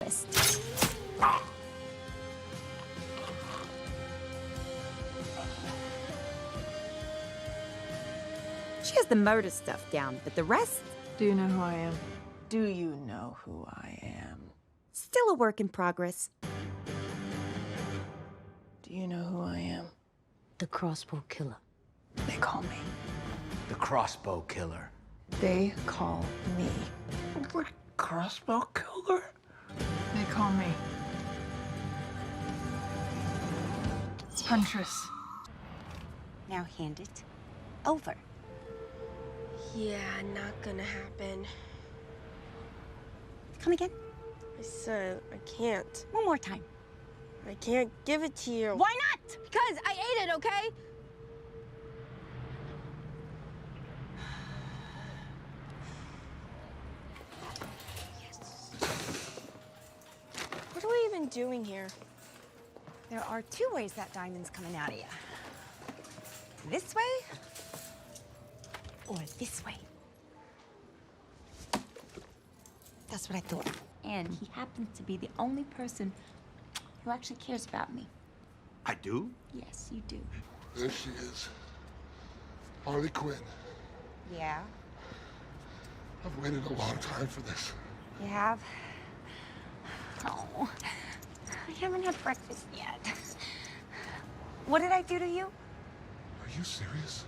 list. She has the murder stuff down, but the rest, Do you know who I am? Do you know who I am? still a work in progress. Do you know who I am? The crossbow killer. They call me. The crossbow killer. They call me. The crossbow killer? They call me. Huntress. Now hand it over. Yeah, not gonna happen. Come again? I said I can't. One more time. I can't give it to you. Why not? Because I ate it, okay? What are we even doing here? There are two ways that diamond's coming out of you. This way, or this way. That's what I thought. And he happens to be the only person who actually cares about me. I do? Yes, you do. There she is. Harley Quinn. Yeah, I've waited a long time for this. you have. Oh, I haven't had breakfast yet. What did I do to you? Are you serious?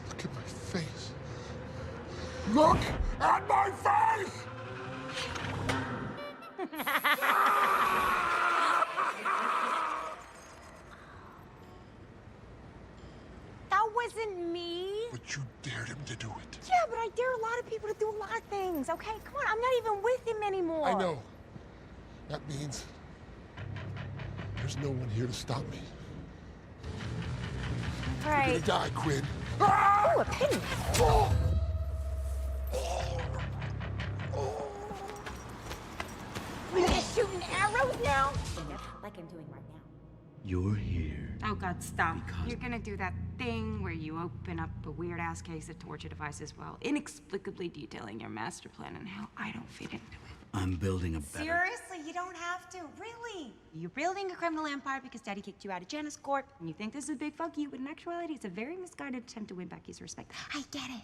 Look at my face. Look at my face! That wasn't me. But you dared him to do it. Yeah, but I dare a lot of people to do a lot of things, okay? Come on, I'm not even with him anymore. I know. That means there's no one here to stop me. All You're right. gonna die, Quinn. Oh, a penny. Oh! We're shooting arrows now? Like I'm doing right now. You're here. Oh, God, stop. Because- You're gonna do that thing where you open up a weird-ass case of torture devices while inexplicably detailing your master plan and how I don't fit into it. I'm building a better... Seriously, you don't have to, really. You're building a criminal empire because Daddy kicked you out of Janus Corp. And you think this is a big fuck you, but in actuality, it's a very misguided attempt to win back his respect. I get it.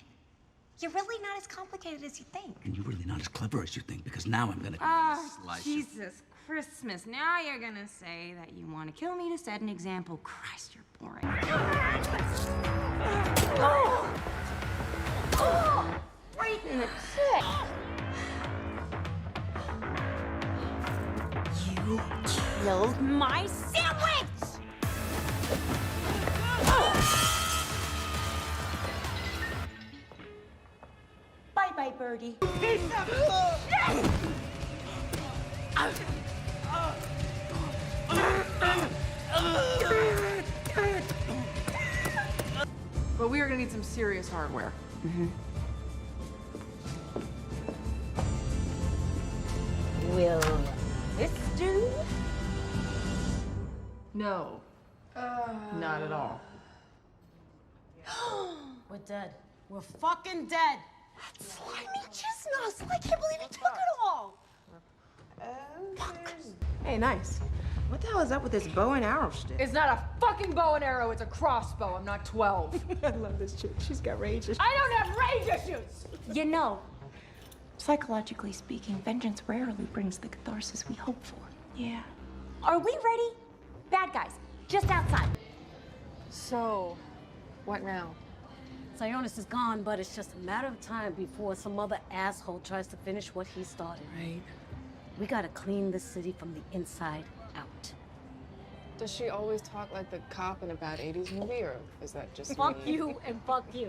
You're really not as complicated as you think. And you're really not as clever as you think, because now I'm gonna Oh, slice you. Jesus Christmas. Now you're gonna say that you want to kill me to set an example. Christ, you're boring. Right in the cheek. You killed my sandwich! Bye-bye, Birdie. But we are gonna need some serious hardware. Will this do? No. Not at all. We're dead. We're fucking dead. Slimy Chisnos! I can't believe he took it all! Hey, nice. What the hell is up with this bow and arrow shit? It's not a fucking bow and arrow, it's a crossbow. I'm not 12. I love this chick. She's got rage issues. I don't have rage issues! You know, psychologically speaking, vengeance rarely brings the catharsis we hope for. Yeah. Are we ready? Bad guys, just outside. So, what now? Sionis is gone, but it's just a matter of time before some other asshole tries to finish what he started. Right. We gotta clean this city from the inside out. Does she always talk like the cop in a bad 80s movie, or is that just Fuck me? you and fuck you.